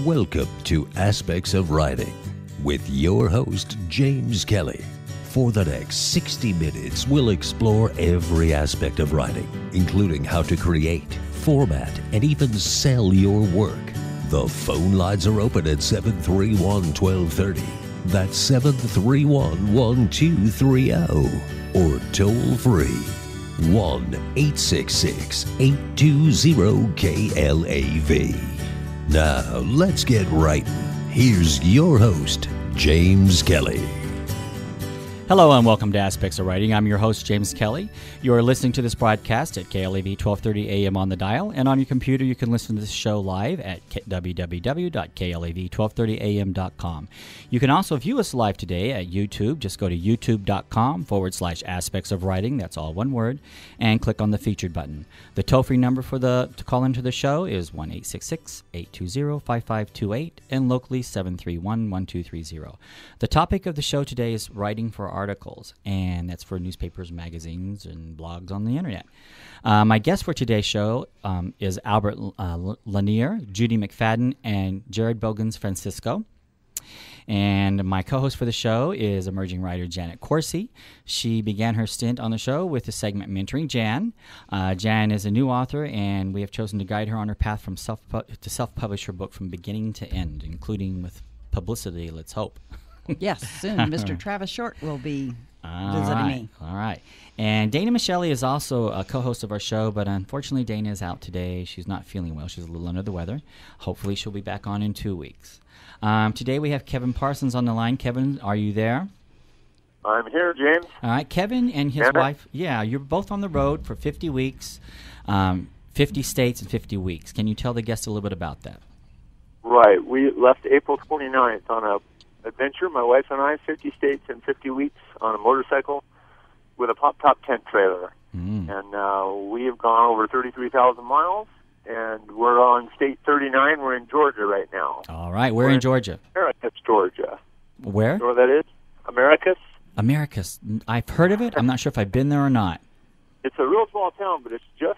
Welcome to Aspects of Writing with your host, James Kelly. For the next 60 minutes, we'll explore every aspect of writing, including how to create, format, and even sell your work. The phone lines are open at 731-1230. That's 731-1230. Or toll free, 1-866-820-KLAV. Now, let's get writing. Here's your host, James Kelly. Hello and welcome to Aspects of Writing. I'm your host, James Kelly. You're listening to this broadcast at KLAV 1230 AM on the dial, and on your computer you can listen to this show live at www.klav1230am.com. You can also view us live today at YouTube. Just go to youtube.com/Aspects of Writing, that's all one word, and click on the featured button. The toll-free number to call into the show is 1-866-820-5528 and locally 731-1230. The topic of the show today is writing for articles, and that's for newspapers, magazines, and blogs on the internet. My guest for today's show is Albert Lanier, Judy McFadden, and Jarred Bogens-Francisco. And my co-host for the show is emerging writer Janet Coursey. She began her stint on the show with the segment Mentoring Jan. Jan is a new author, and we have chosen to guide her on her path from to self-publish her book from beginning to end, including with publicity, let's hope. Yes, soon Mr. Travis Short will be visiting me. All right. And Dana Michele is also a co-host of our show, but unfortunately Dana is out today. She's not feeling well. She's a little under the weather. Hopefully she'll be back on in 2 weeks. Today we have Kevin Parsons on the line. Kevin, are you there? I'm here, James. All right. Kevin and his wife, you're both on the road for 50 weeks, 50 states and 50 weeks. Can you tell the guests a little bit about that? Right. We left April 29th on a adventure, my wife and I, 50 states and 50 weeks on a motorcycle with a pop-top tent trailer. And we have gone over 33,000 miles, and we're on state 39. We're in Georgia right now. All right. We're in Georgia. Americus, Georgia. Where? You know where that is? Americus. Americus. I've heard of it. I'm not sure if I've been there or not. It's a real small town, but it's just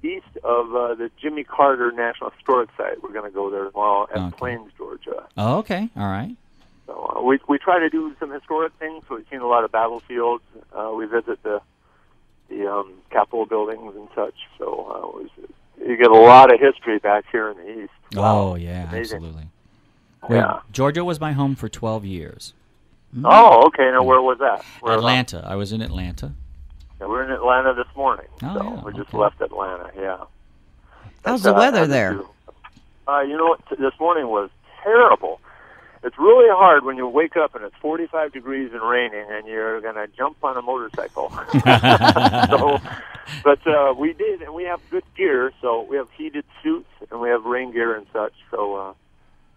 east of the Jimmy Carter National Historic Site. We're going to go there tomorrow at Plains, Georgia. Oh, okay. All right. So we try to do some historic things. So we've seen a lot of battlefields. We visit the Capitol buildings and such. So you get a lot of history back here in the East. Wow. Oh, yeah, absolutely. Yeah. Georgia was my home for 12 years. Oh, okay. Now, where was that? Atlanta. I was in Atlanta. Yeah, we're in Atlanta this morning. We just left Atlanta, yeah. How's the weather there? You know what? This morning was terrible. It's really hard when you wake up and it's 45 degrees and raining and you're going to jump on a motorcycle. But we did, and we have good gear. So we have heated suits and we have rain gear and such. So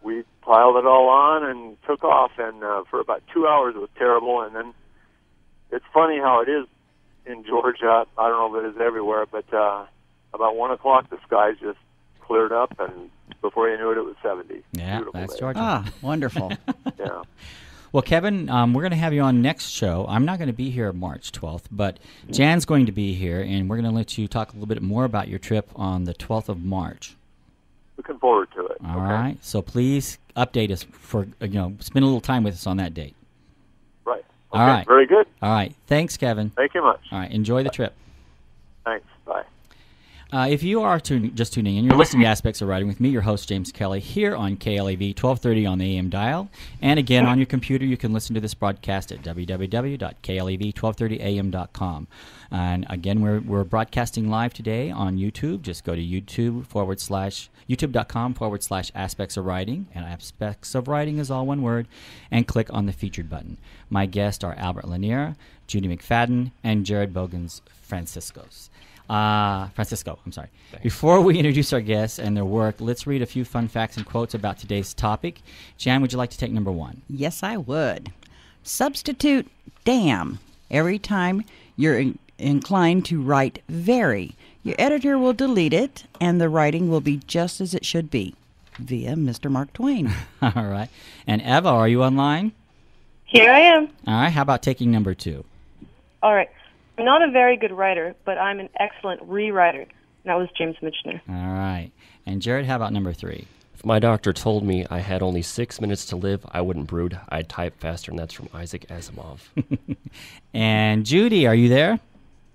we piled it all on and took off. And for about 2 hours it was terrible. And then it's funny how it is in Georgia. I don't know if it is everywhere, but about 1 o'clock the skies just cleared up, and before you knew it, it was 70. Yeah, beautiful that's day. Georgia. Ah, wonderful. Yeah. Well, Kevin, we're going to have you on next show. I'm not going to be here March 12th, but Jan's going to be here, and we're going to let you talk a little bit more about your trip on the 12th of March. Looking forward to it. All right. So please update us spend a little time with us on that date. Right. Okay. All right. Very good. All right. Thanks, Kevin. Thank you much. All right. Enjoy the trip. Thanks. Bye. If you are just tuning in, you're listening to Aspects of Writing with me, your host, James Kelly, here on KLAV 1230 on the AM dial. And again, on your computer, you can listen to this broadcast at www.klav1230am.com. And again, we're broadcasting live today on YouTube. Just go to youtube.com/Aspects of Writing, and Aspects of Writing is all one word, and click on the featured button. My guests are Albert Lanier, Judy McFadden, and Jarred Bogens-Francisco. Francisco, I'm sorry. Thanks. Before we introduce our guests and their work, let's read a few fun facts and quotes about today's topic. Jan, would you like to take number one? Yes, I would. Substitute damn every time you're inclined to write very. Your editor will delete it, and the writing will be just as it should be, via Mr. Mark Twain. All right. And Eva, are you online? Here I am. All right. How about taking number two? All right. I'm not a very good writer, but I'm an excellent rewriter. That was James Michener. All right. And Jarred, how about number three? If my doctor told me I had only 6 minutes to live, I wouldn't brood. I'd type faster, and that's from Isaac Asimov. And Judy, are you there?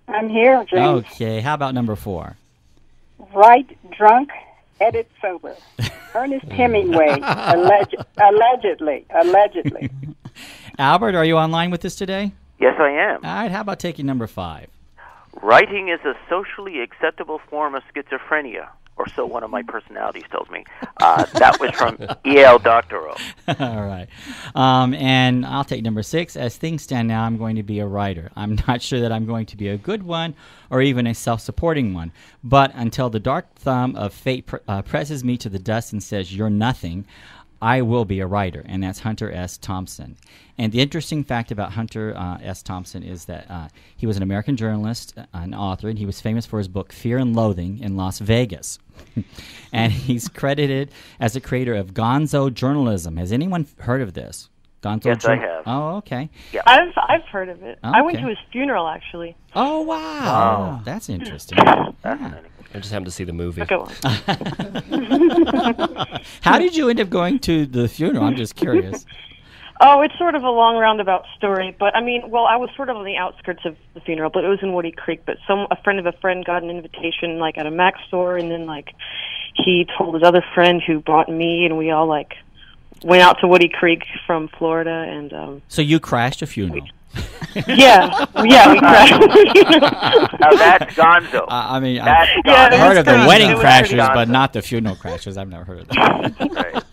I'm here, James. Okay, how about number 4? Write drunk, edit sober. Ernest Hemingway, allegedly. Albert, are you online with us today? Yes, I am. All right, how about taking number 5? Writing is a socially acceptable form of schizophrenia, or so one of my personalities tells me. That was from E.L. Doctorow. All right. And I'll take number 6. As things stand now, I'm going to be a writer. I'm not sure that I'm going to be a good one or even a self-supporting one. But until the dark thumb of fate presses me to the dust and says, you're nothing, I will be a writer, and that's Hunter S. Thompson. And the interesting fact about Hunter S. Thompson is that he was an American journalist, an author, and he was famous for his book Fear and Loathing in Las Vegas. And he's credited as the creator of gonzo journalism. Has anyone heard of this? Gonzo Yes, I have. Oh, okay. Yeah. I've heard of it. Oh, I went okay. to his funeral, actually. Oh, wow. That's interesting. Fascinating. I just happened to see the movie. Go on. How did you end up going to the funeral? I'm just curious. Oh, it's sort of a long roundabout story, but I mean, well, I was sort of on the outskirts of the funeral, but it was in Woody Creek. But a friend of a friend got an invitation, like at a Mac store, and then like he told his other friend who brought me, and we all like went out to Woody Creek from Florida, and So you crashed a funeral. yeah, we crashed. Now that's gonzo. I mean, That's I've Yeah, heard of the that's wedding gonzo. crashers, Gonzo. but not the funeral crashers. I've never heard of that. Right.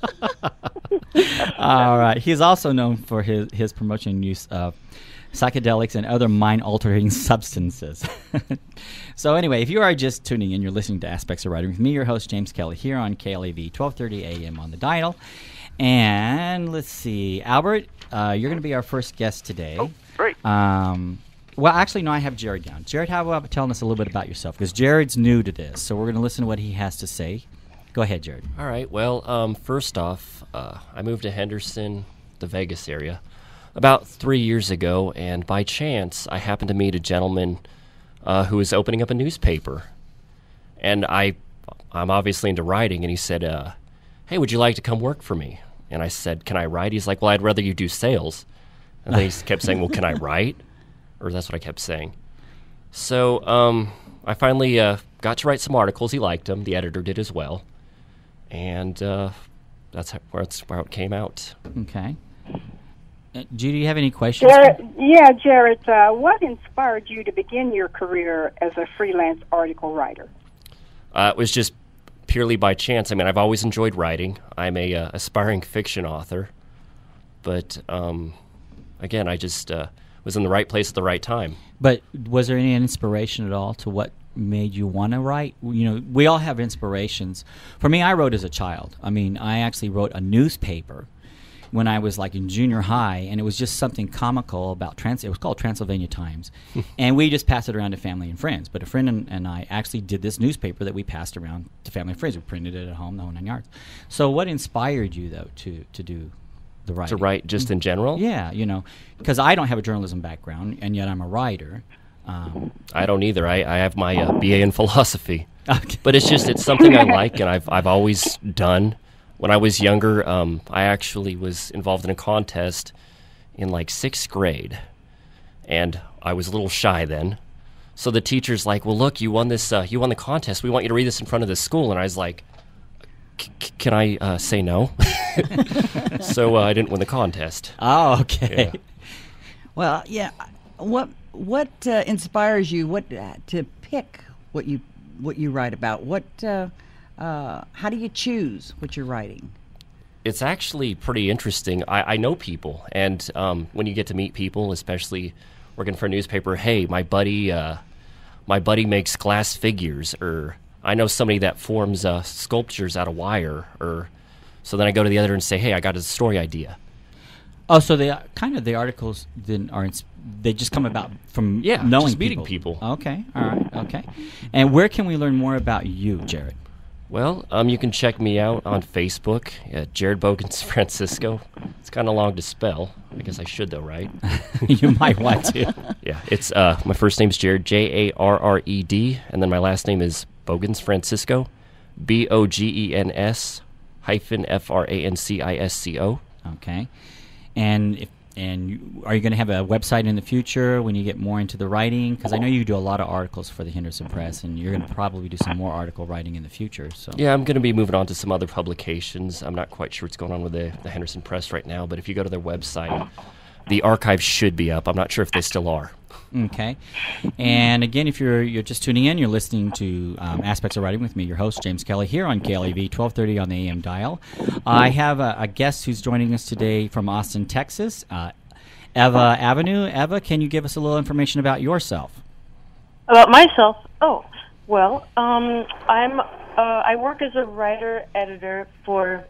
All right. He's also known for his promotion and use of psychedelics and other mind-altering substances. So anyway, if you are just tuning in, you're listening to Aspects of Writing with me, your host, James Kelly, here on KLAV, 1230 a.m. on the dial. And let's see, Albert, you're going to be our first guest today. Oh, great. Well, actually, no, I have Jarred down. Jarred, how about telling us a little bit about yourself? Because Jarred's new to this, so we're going to listen to what he has to say. Go ahead, Jarred. All right. Well, first off, I moved to Henderson, the Vegas area, about 3 years ago, and by chance, I happened to meet a gentleman who was opening up a newspaper. And I'm obviously into writing, and he said, hey, would you like to come work for me? And I said, can I write? He's like, well, I'd rather you do sales. And then he kept saying, well, can I write? Or that's what I kept saying. So I finally got to write some articles. He liked them. The editor did as well. And that's where it came out. Okay. Judy, do you have any questions? Jarred, what inspired you to begin your career as a freelance article writer? It was just purely by chance. I mean, I've always enjoyed writing. I'm a aspiring fiction author. But, again, I just was in the right place at the right time. But was there any inspiration at all to what made you want to write? You know, we all have inspirations. For me, I wrote as a child. I mean, I actually wrote a newspaper when I was like in junior high, and it was just something comical about it was called Transylvania Times, and we just passed it around to family and friends. But a friend and I actually did this newspaper that we passed around to family and friends. We printed it at home, the whole 9 yards. So what inspired you, though, to do the writing? To write just in general? Yeah, you know, because I don't have a journalism background, and yet I'm a writer. I don't either. I have my BA in philosophy. Okay. But it's something I like, and I've always done. When I was younger, I actually was involved in a contest in like 6th grade, and I was a little shy then. So the teacher's like, well, look, you won this, you won the contest. We want you to read this in front of the school. And I was like, can I say no? So I didn't win the contest. Oh, okay. Yeah. Well, yeah. What inspires you? To pick what you write about? How do you choose what you're writing? It's actually pretty interesting. I know people, and when you get to meet people, especially working for a newspaper, hey, my buddy makes glass figures, or I know somebody that forms sculptures out of wire, or so then I go to the other and say, hey, I got a story idea. Oh, so the articles then they just come about from knowing just meeting people. Okay, all right, okay. And where can we learn more about you, Jarred? Well, you can check me out on Facebook at Jarred Bogens-Francisco. It's kind of long to spell. I guess I should, though, right? You might want to. Yeah, it's my first name's Jarred, Jarred, and then my last name is Bogens-Francisco, Bogens Francisco. Okay. And are you going to have a website in the future when you get more into the writing? Because I know you do a lot of articles for the Henderson Press, and you're going to probably do some more article writing in the future. So Yeah, I'm going to be moving on to some other publications. I'm not quite sure what's going on with the Henderson Press right now, but if you go to their website, the archives should be up. I'm not sure if they still are. Okay. And again, if you're just tuning in, you're listening to Aspects of Writing with me, your host, James Kelly, here on KLEV 1230 on the AM dial. I have a guest who's joining us today from Austin, Texas, Eva Avenue. Eva, can you give us a little information about yourself? About myself? Oh, well, I work as a writer-editor for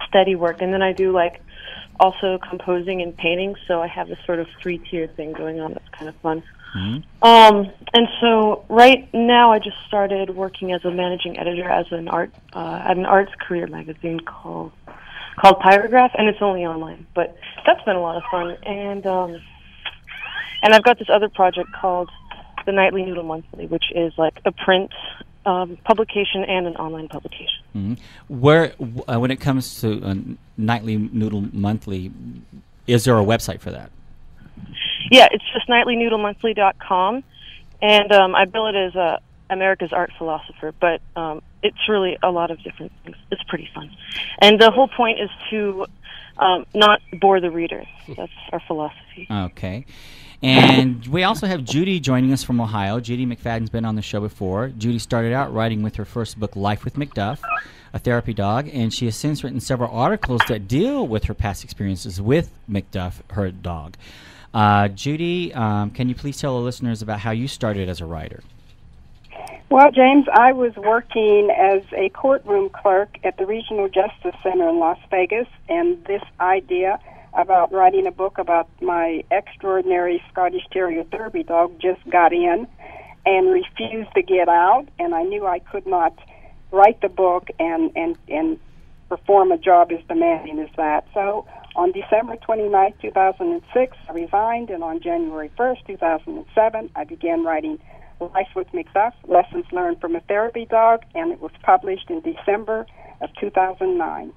Steady Work, and then I do, also composing and painting, so I have this sort of three-tier thing going on that's kind of fun. Mm-hmm. And so right now I just started working as a managing editor at an arts career magazine called Pyrograph, and it's only online, but that's been a lot of fun. And I've got this other project called the Nightly Noodle Monthly, which is like a print publication and an online publication. Mm-hmm. Where, when it comes to Nightly Noodle Monthly, is there a website for that? Yeah, it's just nightlynoodlemonthly.com, and I bill it as America's art philosopher, but it's really a lot of different things. It's pretty fun. And the whole point is to not bore the reader. That's our philosophy. Okay. And we also have Judy joining us from Ohio. Judy McFadden's been on the show before. Judy started out writing with her first book, Life with McDuff, a therapy dog, and she has since written several articles that deal with her past experiences with McDuff, her dog. Judy, can you please tell the listeners about how you started as a writer? Well, James, I was working as a courtroom clerk at the Regional Justice Center in Las Vegas, and this idea about writing a book about my extraordinary Scottish Terrier therapy dog just got in and refused to get out, and I knew I could not write the book and perform a job as demanding as that. So on December 29, 2006, I resigned, and on January 1st, 2007, I began writing Life with McDuff, Lessons Learned from a Therapy Dog, and it was published in December of 2009.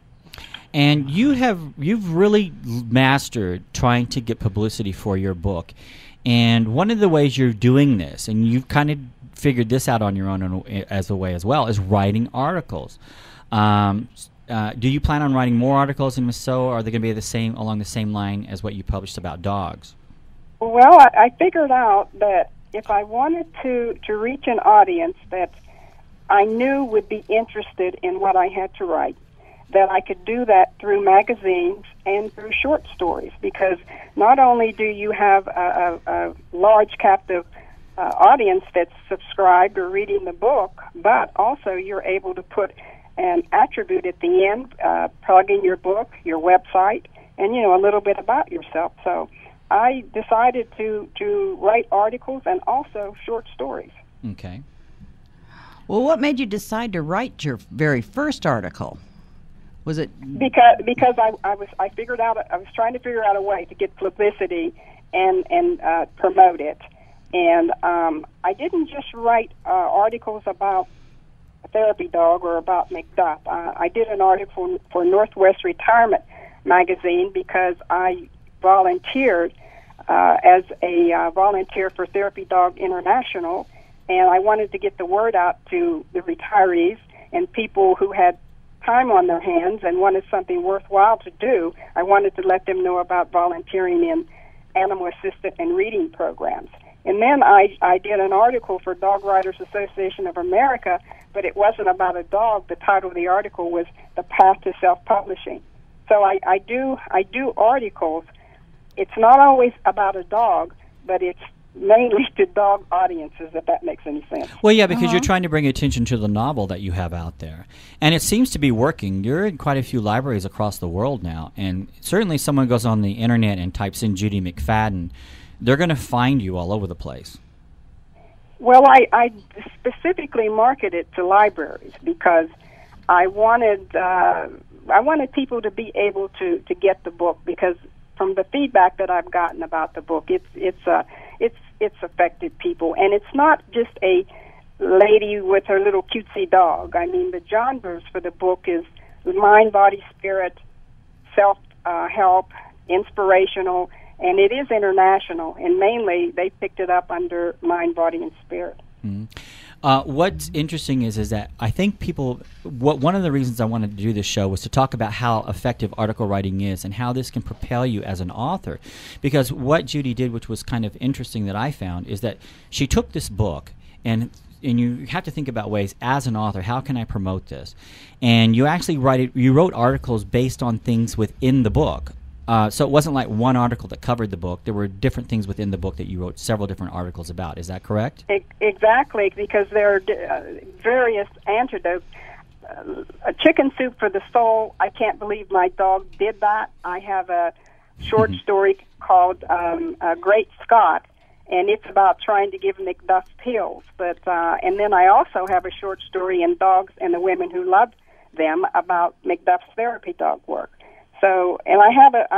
And you've really mastered trying to get publicity for your book. And one of the ways you're doing this, and you've kind of figured this out on your own as a way as well, is writing articles. Do you plan on writing more articles, and if so, are they going to be along the same line as what you published about dogs? Well, I figured out that if I wanted to reach an audience that I knew would be interested in what I had to write, that I could do that through magazines and through short stories, because not only do you have a large captive audience that's subscribed or reading the book, but also you're able to put an attribute at the end, plug in your book, your website, and, a little bit about yourself. So I decided to write articles and also short stories. Okay. Well, what made you decide to write your very first article? Was it because I figured out I was trying to figure out a way to get publicity and promote it, and I didn't just write articles about a therapy dog or about McDuff. I did an article for Northwest Retirement magazine because I volunteered as a volunteer for Therapy Dog International, and I wanted to get the word out to the retirees and people who had time on their hands and wanted something worthwhile to do. I wanted to let them know about volunteering in animal assistant and reading programs. And then I did an article for Dog Writers Association of America, but it wasn't about a dog. The title of the article was The Path to Self-Publishing. So I do articles. It's not always about a dog, but it's mainly to dog audiences, if that makes any sense. Well, yeah, because you're trying to bring attention to the novel that you have out there. And it seems to be working. You're in quite a few libraries across the world now, and certainly someone goes on the internet and types in Judy McFadden, they're going to find you all over the place. Well, I specifically marketed to libraries because I wanted people to be able to get the book, because from the feedback that I've gotten about the book, it's affected people, and it's not just a lady with her little cutesy dog. I mean, the genres for the book is mind, body, spirit, self-help, inspirational, and it is international. And mainly, they picked it up under mind, body, and spirit. Mm-hmm. What's interesting is that I think one of the reasons I wanted to do this show was to talk about how effective article writing is and how this can propel you as an author. Because what Judy did, which was kind of interesting that I found, is that she took this book and you have to think about ways as an author, how can I promote this? And you actually wrote articles based on things within the book. So it wasn't like one article that covered the book. There were different things within the book that you wrote several different articles about. Is that correct? Exactly, because there are various antidotes. A chicken soup for the soul. I can't believe my dog did that. I have a short story called Great Scott, and it's about trying to give Macduff pills. But and then I also have a short story in Dogs and the Women Who Love Them about Macduff's therapy dog work. So, and I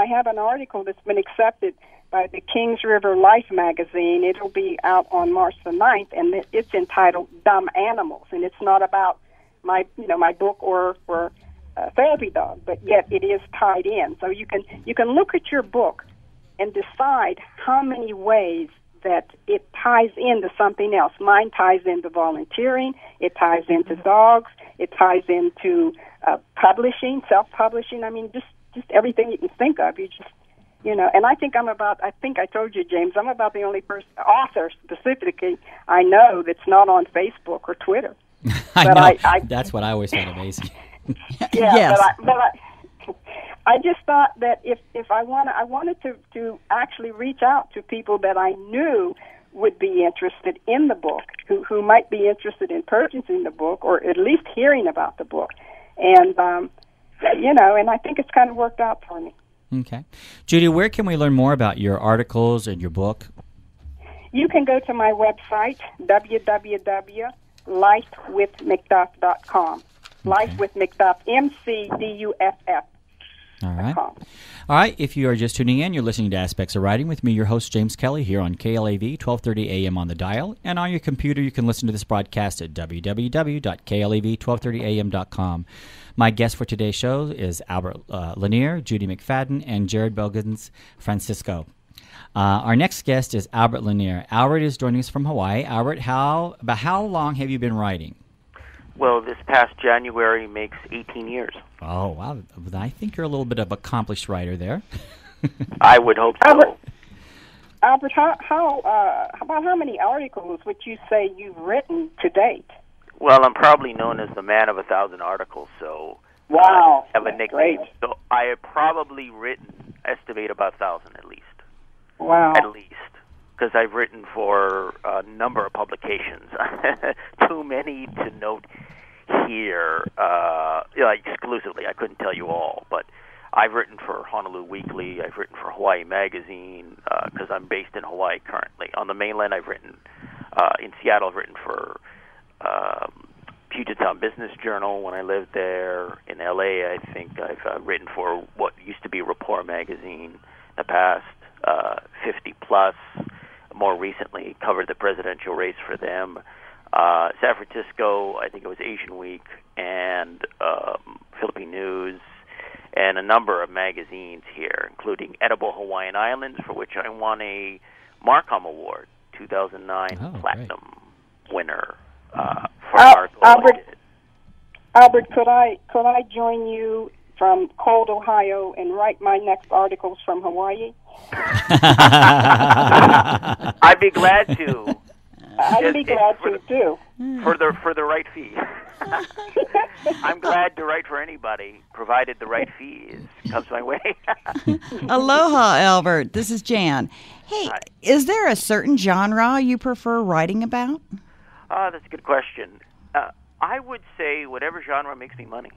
have an article that's been accepted by the Kings River Life magazine. It'll be out on March the 9th, and it's entitled "Dumb Animals," and it's not about my book or therapy dog, but yet it is tied in. So you can look at your book and decide how many ways that it ties into something else. Mine ties into volunteering. It ties into dogs. It ties into publishing, self-publishing. I mean, just everything you can think of. You just, and I think I told you, James, I'm about the only author specifically I know that's not on Facebook or Twitter. That's what I always found amazing. Yeah, yes. but I just thought that if I wanted to actually reach out to people that I knew would be interested in the book, who might be interested in purchasing the book or at least hearing about the book. And, and I think it's kind of worked out for me. Okay. Judy, where can we learn more about your articles and your book? You can go to my website, www.lifewithmcduff.com. Okay. Life with McDuff, McDuff. All right. All right. If you are just tuning in, you're listening to Aspects of Writing with me, your host, James Kelly, here on KLAV, 1230 AM on the dial. And on your computer, you can listen to this broadcast at www.klav1230am.com. My guest for today's show is Albert Lanier, Judy McFadden, and Jarred Bogens-Francisco. Our next guest is Albert Lanier. Albert is joining us from Hawaii. Albert, how long have you been writing? Well, this past January makes 18 years. Oh, wow. I think you're a little bit of an accomplished writer there. I would hope so. Albert, how about how many articles would you say you've written to date? Well, I'm probably known as the man of 1,000 articles, so wow, I have a nickname. Great. So I have probably estimate about 1,000 at least. Wow. At least. Because I've written for a number of publications. Too many to note here exclusively. I couldn't tell you all, but I've written for Honolulu Weekly. I've written for Hawaii Magazine because I'm based in Hawaii currently. On the mainland, I've written in Seattle. I've written for Puget Sound Business Journal when I lived there. In L.A., I think I've written for what used to be Rapport Magazine in the past, 50 Plus. More recently, covered the presidential race for them. San Francisco, I think it was Asian Week, and Philippine News, and a number of magazines here, including Edible Hawaiian Islands, for which I won a Markham Award, 2009 Platinum winner for an article I did. Albert, could I join you from cold Ohio and write my next articles from Hawaii? I'd be glad to. I'd be glad to too. For the right fee. I'm glad to write for anybody, provided the right fee comes my way. Aloha, Albert. This is Jan. Hey, Hi. Is there a certain genre you prefer writing about? That's a good question. I would say whatever genre makes me money.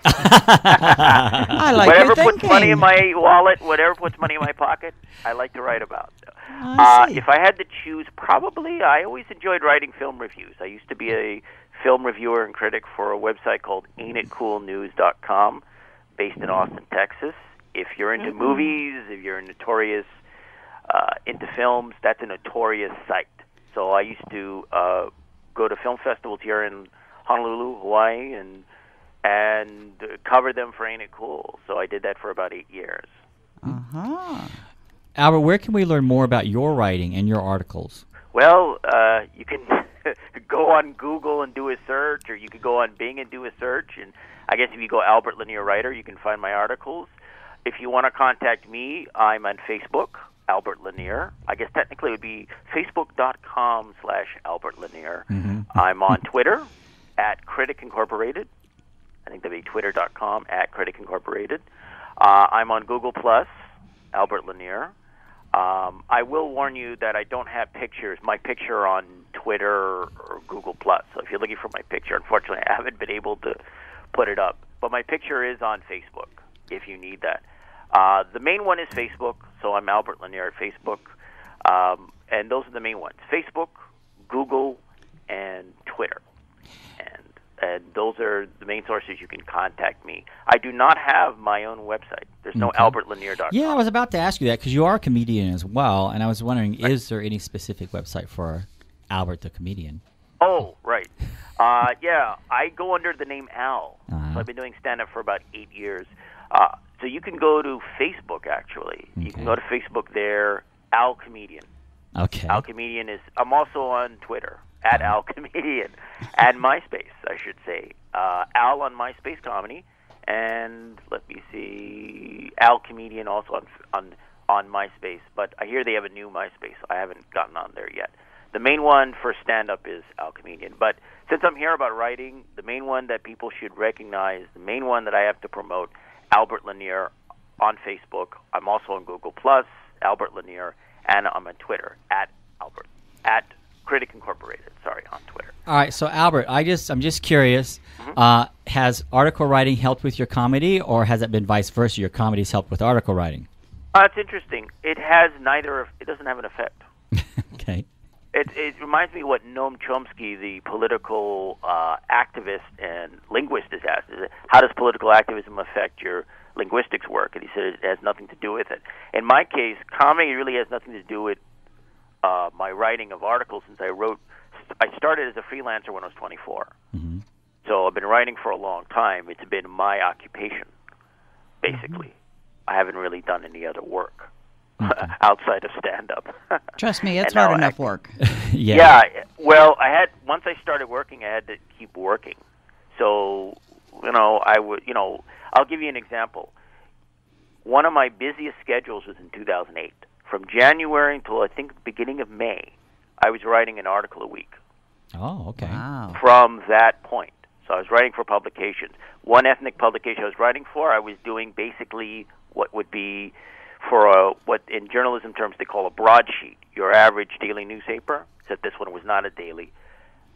I like whatever your puts thinking. money in my wallet, whatever puts money in my pocket, I like to write about. If I had to choose, probably I always enjoyed writing film reviews. I used to be a film reviewer and critic for a website called AintItCoolNews.com, based in Austin, Texas. If you're into movies, if you're into films, that's a notorious site. So I used to go to film festivals here in Honolulu, Hawaii, and and cover them for Ain't It Cool. So I did that for about 8 years. Albert, where can we learn more about your writing and your articles? Well, you can go on Google and do a search, or you could go on Bing and do a search. And I guess if you go Albert Lanier Writer, you can find my articles. If you want to contact me, I'm on Facebook, Albert Lanier. I guess technically it would be facebook.com/Albert Lanier. I'm on Twitter, @Critic Incorporated. I think that'd be twitter.com, @Critic Incorporated. I'm on Google+, Albert Lanier. I will warn you that I don't have pictures, my picture on Twitter or Google+. So if you're looking for my picture, unfortunately, I haven't been able to put it up. But my picture is on Facebook, if you need that. The main one is Facebook, so I'm Albert Lanier at Facebook. And those are the main ones: Facebook, Google, and Twitter. And those are the main sources you can contact me. I do not have my own website. There's no albertlanier.com. Yeah, I was about to ask you that because you are a comedian as well, and I was wondering, is there any specific website for Albert the comedian? Oh, right. Yeah, I go under the name Al. So I've been doing stand-up for about 8 years. So you can go to Facebook, actually. You can go to Facebook there, Al Comedian. Okay. Al Comedian is... I'm also on Twitter, @Al Comedian, and MySpace, I should say. Al on MySpace Comedy, and let me see, Al Comedian also on MySpace. But I hear they have a new MySpace. I haven't gotten on there yet. The main one for stand-up is Al Comedian. But since I'm here about writing, the main one that people should recognize, the main one that I have to promote, Albert Lanier on Facebook. I'm also on Google+, Albert Lanier, and I'm on Twitter, @Albert, @Critic Incorporated, on Twitter. All right, so Albert, I'm just curious, has article writing helped with your comedy, or has it been vice versa? Your comedy's helped with article writing? It's interesting. It has neither. It doesn't have an effect. Okay. It reminds me what Noam Chomsky, the political activist and linguist, is asked. How does political activism affect your linguistics work? And he said it has nothing to do with it. In my case, comedy really has nothing to do with my writing of articles, since I started as a freelancer when I was 24. So I've been writing for a long time. It's been my occupation, basically. I haven't really done any other work outside of stand-up. Trust me, it's hard enough work. Yeah. Well, once I started working, I had to keep working. So, I'll give you an example. One of my busiest schedules was in 2008. From January until I think the beginning of May, I was writing an article a week. Oh, okay. Wow. From that point. So I was writing for publications. One ethnic publication I was writing for, I was doing basically what would be for what in journalism terms they call a broadsheet, your average daily newspaper, except this one was not a daily.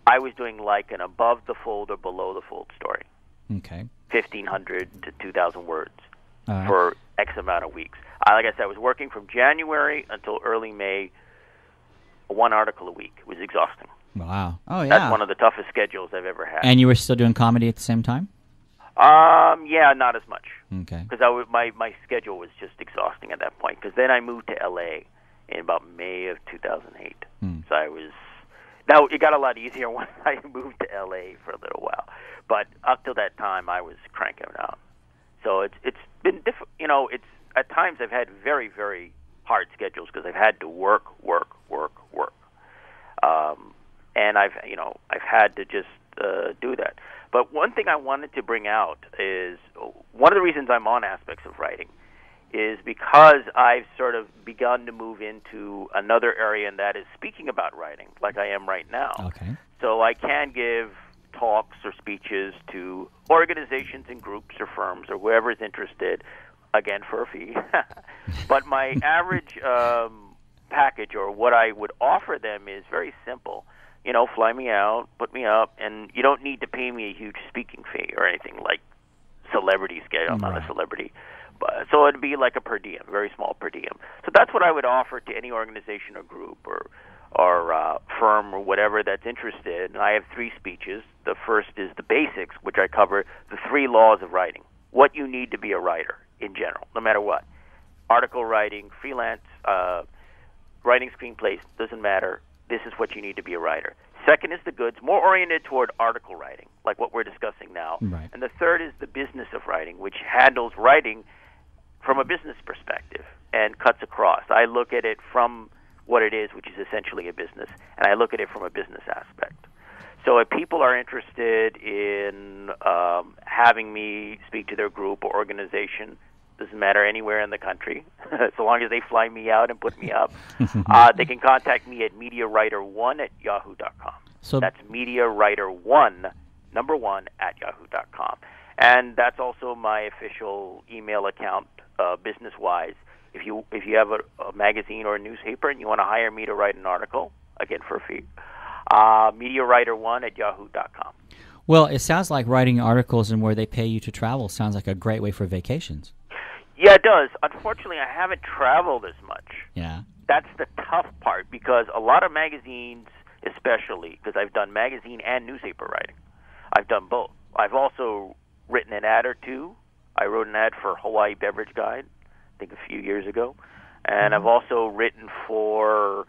I was doing like an above-the-fold or below-the-fold story. Okay. 1,500 to 2,000 words for X amount of weeks. Like I said, I was working from January until early May, one article a week. It was exhausting. Wow. Oh, yeah. That's one of the toughest schedules I've ever had. And you were still doing comedy at the same time? Yeah, not as much. Okay. Because my schedule was just exhausting at that point. Because then I moved to L.A. in about May of 2008. So I was... Now, it got a lot easier when I moved to L.A. for a little while. But up till that time, I was cranking it out. So it's been difficult. At times I've had very, very hard schedules because I've had to work. And I've had to just do that. But one thing I wanted to bring out is one of the reasons I'm on Aspects of Writing is because I've sort of begun to move into another area, and that is speaking about writing, like I am right now. Okay. So I can give talks or speeches to organizations and groups or firms or whoever is interested, again, for a fee. But my average package, or what I would offer them, is very simple. Fly me out, put me up, and you don't need to pay me a huge speaking fee or anything like celebrity scale. I'm not a celebrity. So it'd be like a per diem, very small per diem. So that's what I would offer to any organization or group or firm or whatever that's interested. And I have 3 speeches. The first is the basics, which I cover the 3 laws of writing. What you need to be a writer in general, no matter what. Article writing, freelance, writing screenplays, doesn't matter. This is what you need to be a writer. second is the goods, more oriented toward article writing, like what we're discussing now. Right. And the third is the business of writing, which handles writing from a business perspective and cuts across. I look at it from what it is, which is essentially a business, and I look at it from a business aspect. So if people are interested in having me speak to their group or organization, doesn't matter anywhere in the country, so long as they fly me out and put me up, they can contact me at mediawriter1@yahoo.com. So that's mediawriter1, number 1, @yahoo.com. And that's also my official email account, business-wise. If you have a magazine or a newspaper and you want to hire me to write an article, again for a fee, mediawriter1@yahoo.com. Well, it sounds like writing articles and where they pay you to travel sounds like a great way for vacations. Yeah, it does. Unfortunately, I haven't traveled as much. Yeah. That's the tough part, because a lot of magazines, especially, because I've done magazine and newspaper writing. I've done both. I've also written an ad or two. I wrote an ad for Hawaii Beverage Guide, I think a few years ago. And I've also written for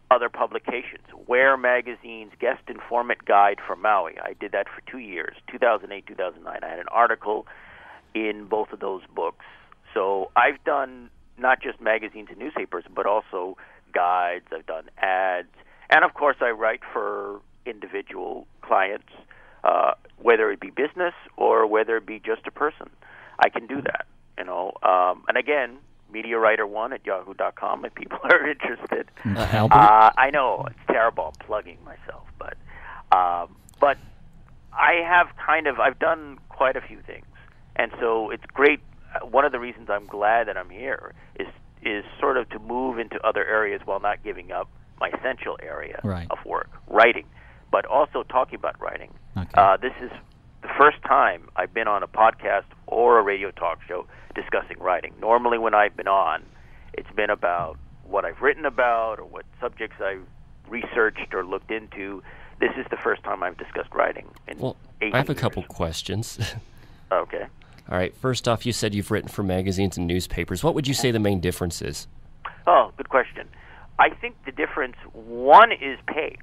other publications. Where Magazine's Guest Informant Guide for Maui. I did that for 2 years, 2008, 2009. I had an article in both of those books. So I've done not just magazines and newspapers, but also guides. I've done ads. And, of course, I write for individual clients, whether it be business or whether it be just a person. I can do that, you know. And, again, mediawriter1@yahoo.com if people are interested. I know it's terrible. I'm plugging myself, but I have I've done quite a few things, and so it's great. One of the reasons I'm glad that I'm here is sort of to move into other areas while not giving up my essential area of work, writing, but also talking about writing. Okay. This is the first time I've been on a podcast or a radio talk show discussing writing. Normally when I've been on, it's been about what I've written about or what subjects I've researched or looked into. This is the first time I've discussed writing in 8 I have a years. couple questions. Okay. All right, first off, you said you've written for magazines and newspapers. What would you say the main difference is? Oh, good question. I think the difference, one, is pay.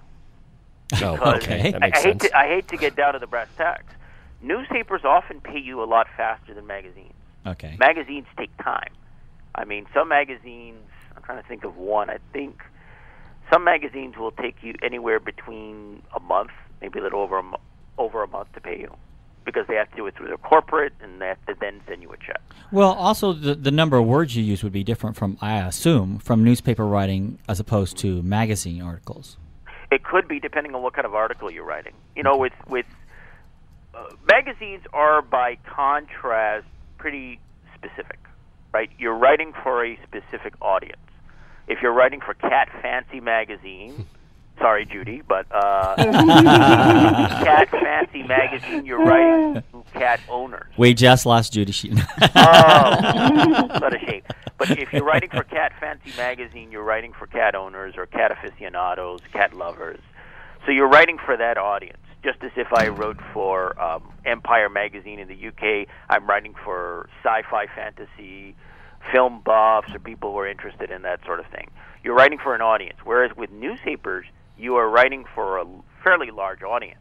Oh, okay, that makes sense. I hate to get down to the brass tacks. Newspapers often pay you a lot faster than magazines. Okay. Magazines take time. I mean, some magazines, I'm trying to think of one, I think some magazines will take you anywhere between a month, maybe a little over a month to pay you, because they have to do it through their corporate, and they have to then send you a check. Well, also the number of words you use would be different from, I assume, from newspaper writing as opposed to magazine articles. It could be, depending on what kind of article you're writing. You know, with magazines are, by contrast, pretty specific, right? You're writing for a specific audience. If you're writing for Cat Fancy Magazine, sorry, Judy, but Cat Fancy Magazine, you're writing to cat owners. We just lost Judy. What a shame. But if you're writing for Cat Fancy Magazine, you're writing for cat owners or cat aficionados, cat lovers. So you're writing for that audience. Just as if I wrote for Empire Magazine in the UK, I'm writing for sci-fi, fantasy, film buffs, or people who are interested in that sort of thing. You're writing for an audience. Whereas with newspapers, you are writing for a fairly large audience.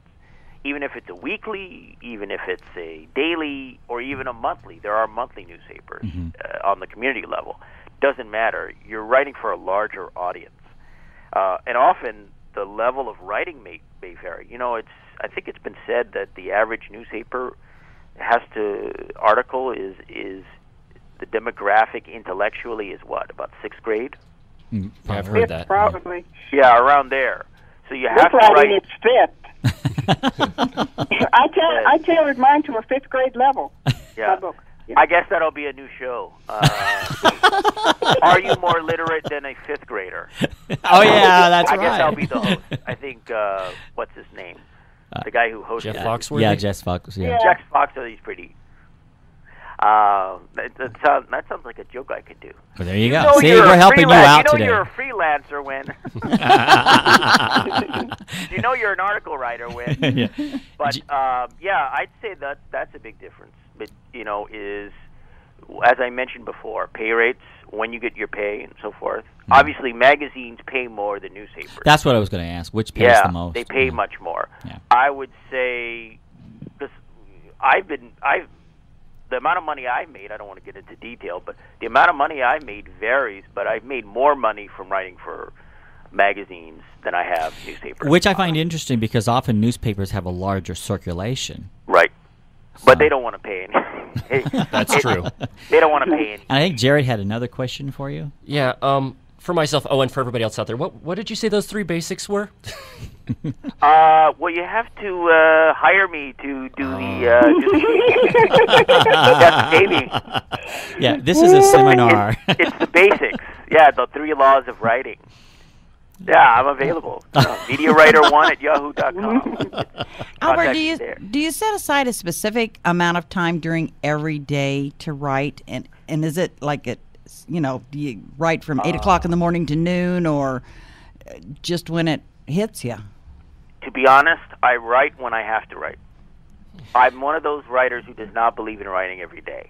Even if it's a weekly, even if it's a daily, or even a monthly. There are monthly newspapers on the community level. Doesn't matter. You're writing for a larger audience. And often the level of writing may vary. You know, I think it's been said that the average newspaper article is the demographic intellectually is what, about 6th grade? I've heard that. Probably. Yeah, around there. So you have This to writing write. it's fifth. I tailored mine to a 5th grade level. Yeah. My book. Yeah. I guess that'll be a new show. Are you more literate than a 5th grader? Oh, yeah, that's right. I guess I'll be the host. I think, what's his name? The guy who hosted Jeff it. Foxworthy? Yeah, Jeff Fox. Yeah. Jeff Foxworthy's pretty. That sounds like a joke I could do. Well, there you go. know See, you're we're a helping you out You know today. you're a freelancer when. You know you're an article writer when. Yeah. But yeah, I'd say that's a big difference. But is as I mentioned before, pay rates, when you get your pay, and so forth. Obviously, magazines pay more than newspapers. That's what I was going to ask. Which pays the most? They pay much more. Yeah. I would say, because the amount of money I made, I don't want to get into detail, but the amount of money I made varies, but I've made more money from writing for magazines than I have newspapers. Which I find interesting because often newspapers have a larger circulation. Right. But they don't want to pay anything. That's true. They don't want to pay anything. And I think Jarred had another question for you. Yeah, for myself, and for everybody else out there, what did you say those 3 basics were? Well, you have to hire me to do the that's maybe. Yeah, this is a seminar. It's the basics. Yeah, the 3 laws of writing. Yeah, I'm available. MediaWriter1@yahoo.com. Albert, do you set aside a specific amount of time during every day to write, and is it like do you write from 8 o'clock in the morning to noon, or just when it hits you? To be honest, I write when I have to write. I'm one of those writers who does not believe in writing every day.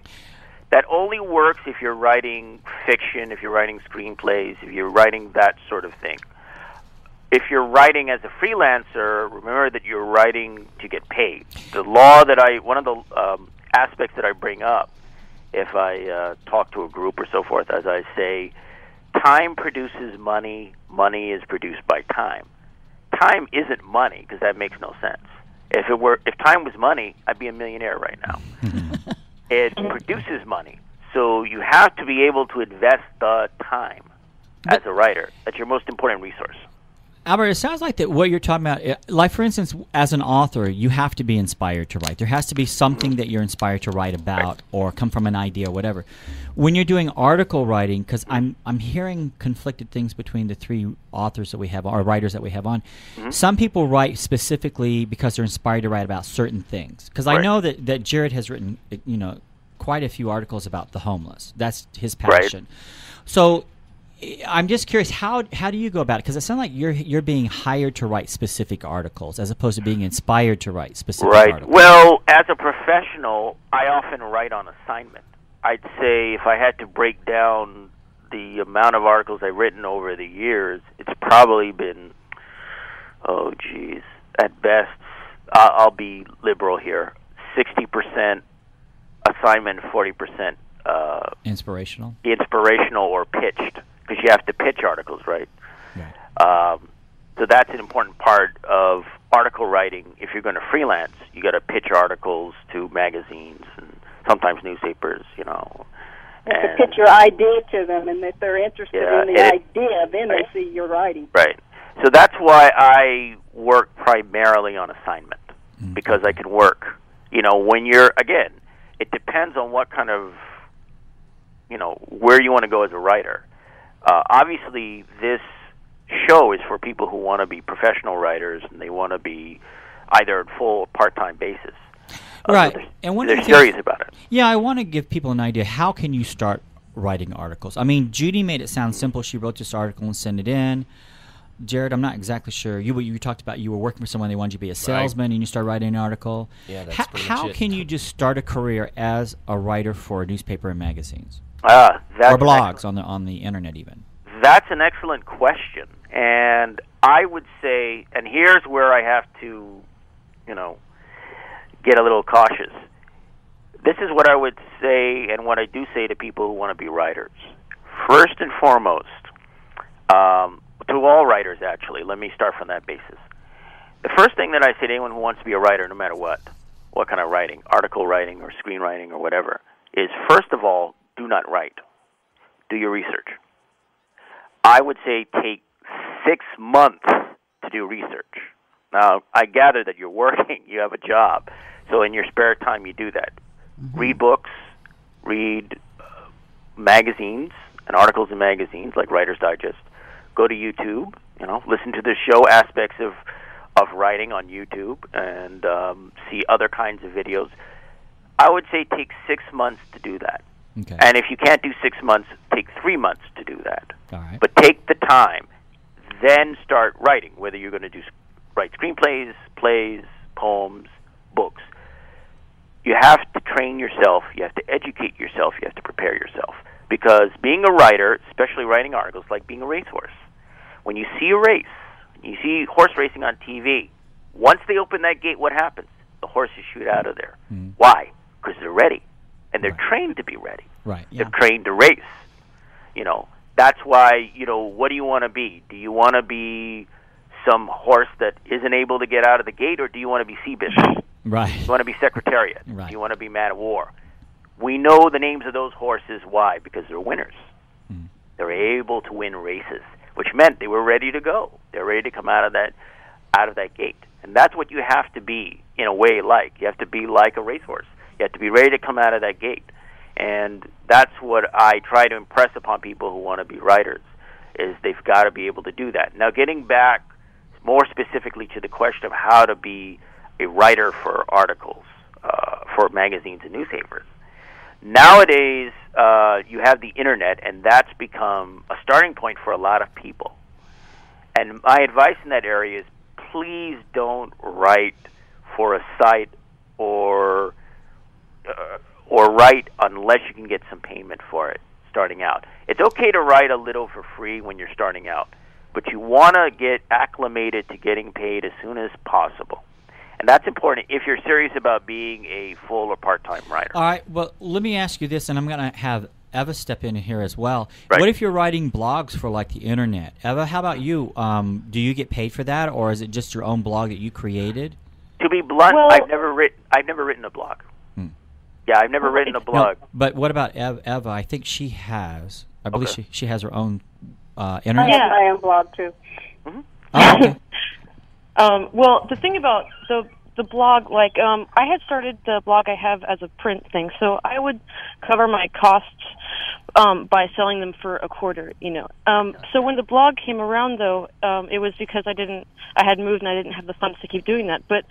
That only works if you're writing fiction, if you're writing screenplays, if you're writing that sort of thing. If you're writing as a freelancer, remember that you're writing to get paid. The law one of the aspects that I bring up, if I talk to a group or so forth, as I say, time produces money, money is produced by time. Time isn't money, because that makes no sense. If time was money, I'd be a millionaire right now. It produces money, so you have to be able to invest the time as a writer. That's your most important resource. Albert, it sounds like that what you're talking about, like for instance, as an author, you have to be inspired to write. There has to be something that you're inspired to write about, or come from an idea or whatever. When you're doing article writing, because I'm hearing conflicted things between the 3 authors that we have, or writers that we have on. Some people write specifically because they're inspired to write about certain things. Because I know that Jarred has written, quite a few articles about the homeless. That's his passion. So I'm just curious, how do you go about it? Because it sounds like you're being hired to write specific articles as opposed to being inspired to write specific articles. Well, as a professional, I often write on assignment. I'd say if I had to break down the amount of articles I've written over the years, it's probably been, at best, I'll be liberal here, 60% assignment, 40% inspirational or pitched, because you have to pitch articles, right? So that's an important part of article writing. If you're going to freelance, you got to pitch articles to magazines and sometimes newspapers, You have to pitch your idea to them, and if they're interested in the idea, then they see your writing. Right. So that's why I work primarily on assignment, because I can work. When you're, again, it depends on what kind of, where you want to go as a writer. Obviously, this show is for people who want to be professional writers, and they want to be either at full or part-time basis. Right. So and they're serious about it. Yeah, I want to give people an idea. How can you start writing articles? I mean, Judy made it sound simple. She wrote this article and sent it in. Jarred, I'm not exactly sure. You talked about you were working for someone, they wanted you to be a salesman, and you started writing an article. Yeah, that's pretty How much it. can you just start a career as a writer for a newspaper and magazines? That's or blogs on the internet even? That's an excellent question. And I would say, and here's where I have to, get a little cautious. This is what I would say, and what I do say to people who want to be writers. First and foremost, to all writers, actually, let me start from that basis. The first thing that I say to anyone who wants to be a writer, no matter what kind of writing, article writing or screenwriting or whatever, is first of all, do not write. Do your research. I would say take 6 months to do research. Now, I gather that you're working, you have a job, so in your spare time you do that. Read books, read magazines and articles in magazines like Writer's Digest. Go to YouTube, listen to the show aspects of writing on YouTube, and see other kinds of videos. I would say take 6 months to do that. Okay. And if you can't do 6 months, take 3 months to do that. All right. But take the time, then start writing, whether you're going to write screenplays, plays, poems, books. you have to train yourself, you have to educate yourself, you have to prepare yourself. Because being a writer, especially writing articles, like being a racehorse. When you see a race, you see horse racing on TV, once they open that gate, what happens? The horses shoot out of there. Mm. Why? Because they're ready. And they're trained to be ready. Right. Yeah. They're trained to race. You know, that's why, you know, what do you want to be? Do you want to be some horse that isn't able to get out of the gate, or do you want to be Sea Bishop? Right. Do you want to be Secretariat? Right. Do you want to be Man of War? We know the names of those horses. Why? Because they're winners. Mm. They're able to win races, which meant they were ready to go. They're ready to come out of that gate. And that's what you have to be, in a way, like. You have to be like a racehorse. You have to be ready to come out of that gate. And that's what I try to impress upon people who want to be writers, is they've got to be able to do that. Now, getting back more specifically to the question of how to be a writer for articles, for magazines and newspapers. Nowadays, you have the internet, and that's become a starting point for a lot of people. And my advice in that area is, please don't write for a site or write unless you can get some payment for it starting out. It's okay to write a little for free when you're starting out, but you want to get acclimated to getting paid as soon as possible. And that's important if you're serious about being a full or part-time writer. All right. Well, let me ask you this, and I'm going to have Eva step in here as well. Right. What if you're writing blogs for, like, the internet? Eva, how about you? Do you get paid for that, or is it just your own blog that you created? To be blunt, Well, I've never written a blog. Hmm. Yeah, I've never written a blog. No, but what about Eva? I think she has. I believe Okay. she has her own I internet. have my own blog too. Oh, okay. Well, the thing about the blog, like, I had started the blog I have as a print thing, so I would cover my costs by selling them for a quarter, you know. So when the blog came around, though, it was because I had moved and I didn't have the funds to keep doing that. But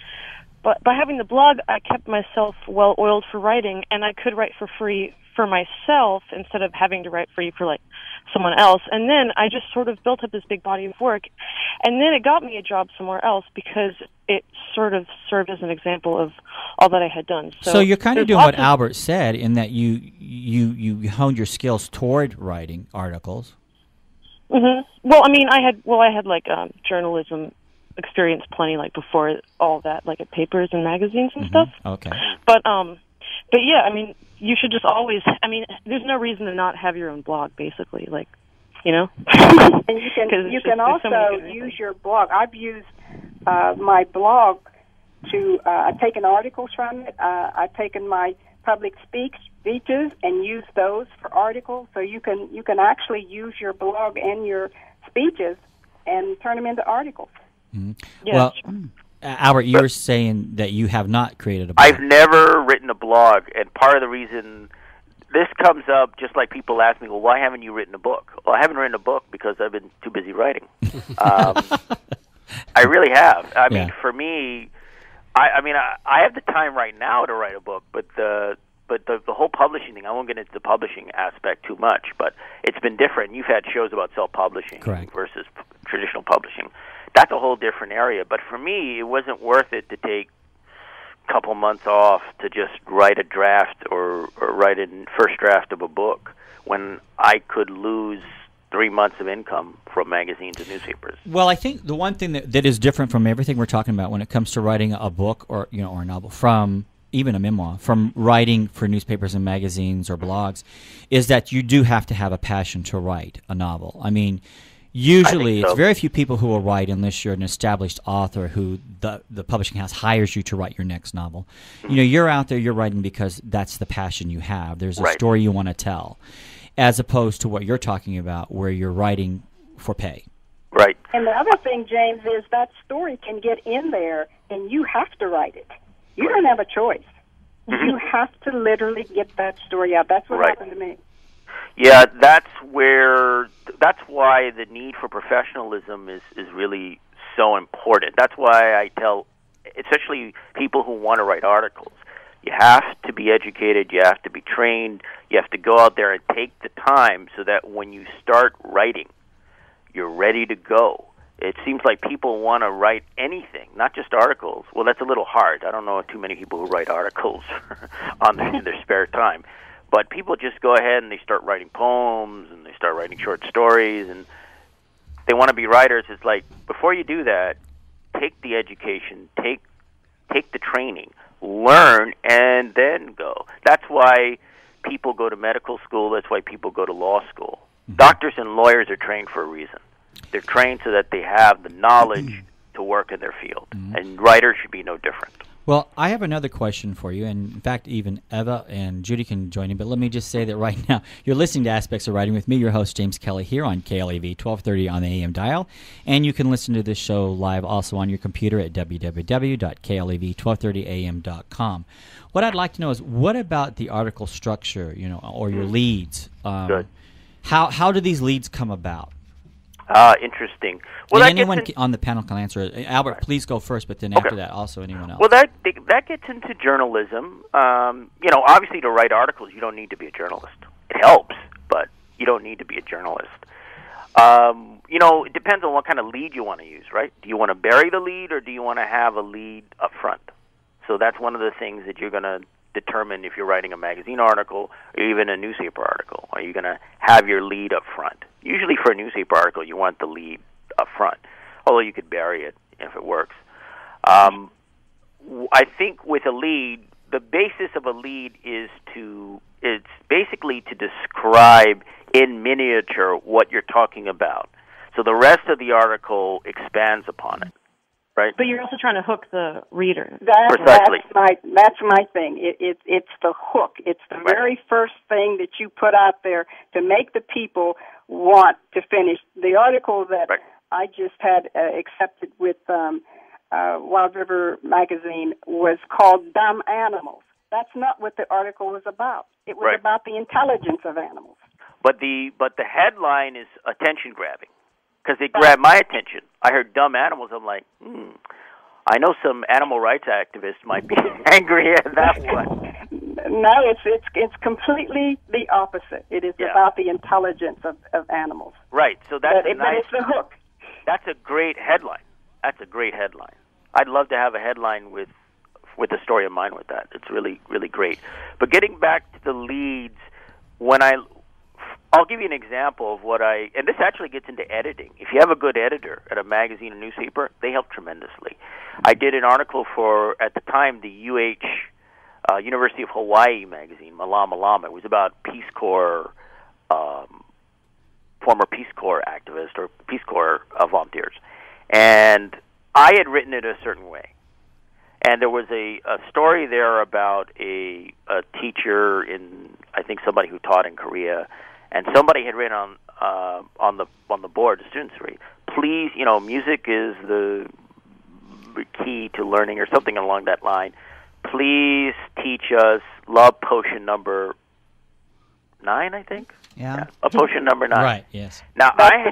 by having the blog, I kept myself well-oiled for writing, and I could write for free for myself instead of having to write free for, like, someone else. And then I just sort of built up this big body of work, and then it got me a job somewhere else because it sort of served as an example of all that I had done. So you're kind of there's doing lots what Albert said, in that you honed your skills toward writing articles. Mm-hmm. Well, I mean, I had like journalism experience plenty, like before all that, like at papers and magazines and stuff. Okay. But yeah, I mean, you should just always. I mean, there's no reason to not have your own blog, basically. Like, you know. And you can there's so many also good use your blog. I've used my blog to. I've taken articles from it. I've taken my public speeches and used those for articles. So you can actually use your blog and your speeches and turn them into articles. Mm-hmm. Yeah. Well, Albert, you were saying that you have not created a blog. I've never written a blog, and part of the reason this comes up, just like people ask me, well, why haven't you written a book? Well, I haven't written a book because I've been too busy writing. I really have. I mean, for me, I have the time right now to write a book, but the whole publishing thing, I won't get into the publishing aspect too much, but it's been different. You've had shows about self-publishing versus traditional publishing. That's a whole different area. But for me, it wasn't worth it to take a couple months off to just write a draft or write a first draft of a book when I could lose 3 months of income from magazines and newspapers. Well, I think the one thing that is different from everything we're talking about when it comes to writing a book or a novel, from even a memoir, from writing for newspapers and magazines or blogs, is that you do have to have a passion to write a novel. I mean, usually it's very few people who will write unless you're an established author who the publishing house hires you to write your next novel. You know, you're out there, you're writing because that's the passion you have. There's a story you want to tell, as opposed to what you're talking about where you're writing for pay. Right. And the other thing, James, is that story can get in there, and you have to write it. You don't have a choice. You have to literally get that story out. That's what happened to me. Yeah, that's why the need for professionalism is really so important. That's why I tell, especially people who want to write articles, you have to be educated, you have to be trained, you have to go out there and take the time so that when you start writing, you're ready to go. It seems like people want to write anything, not just articles. Well, that's a little hard. I don't know too many people who write articles in their spare time. But people just go ahead and they start writing poems and they start writing short stories and they want to be writers. It's like, before you do that, take the education, take the training, learn, and then go. That's why people go to medical school. That's why people go to law school. Doctors and lawyers are trained for a reason. They're trained so that they have the knowledge to work in their field. And writers should be no different. Well, I have another question for you, and in fact, even Eva and Judy can join in, but let me just say that right now, you're listening to Aspects of Writing with me, your host, James Kelly, here on KLAV 1230 on the AM dial, and you can listen to this show live also on your computer at www.klav1230am.com. What I'd like to know is, what about the article structure, or your leads? Good. How do these leads come about? Interesting. Well, and anyone on the panel can answer it. Albert, please go first, but then after that, also anyone else. Well, that gets into journalism. Obviously, to write articles, you don't need to be a journalist. It helps, but you don't need to be a journalist. It depends on what kind of lead you want to use, right? Do you want to bury the lead, or do you want to have a lead up front? So that's one of the things that you're going to determine if you're writing a magazine article or even a newspaper article. Are you going to have your lead up front? Usually for a newspaper article, you want the lead up front, although you could bury it if it works. I think with a lead, the basis of a lead is it's basically to describe in miniature what you're talking about. So the rest of the article expands upon it. Right. But you're also trying to hook the reader. Precisely. That's my thing. It's the hook. It's the very first thing that you put out there to make the people want to finish. The article that I just had accepted with Wild River magazine was called "Dumb Animals." That's not what the article was about. It was about the intelligence of animals. But the headline is attention grabbing. Because they grabbed my attention. I heard dumb animals. I'm like, I know some animal rights activists might be angry at that one. No, it's completely the opposite. It is about the intelligence of animals. Right. So that's it's the hook. That's a great headline. That's a great headline. I'd love to have a headline with a story of mine with that. It's really, really great. But getting back to the leads, I'll give you an example of and this actually gets into editing. If you have a good editor at a magazine or newspaper, they help tremendously. I did an article for, at the time, the University of Hawaii magazine, Malama Lama. It was about Peace Corps, former Peace Corps activists or Peace Corps volunteers. And I had written it a certain way. And there was a story there about a teacher I think somebody who taught in Korea. And somebody had written on the board, the students read, please, music is the key to learning, or something along that line. Please teach us love potion number 9, I think. Yeah. Love potion number 9. Right. Yes. Now I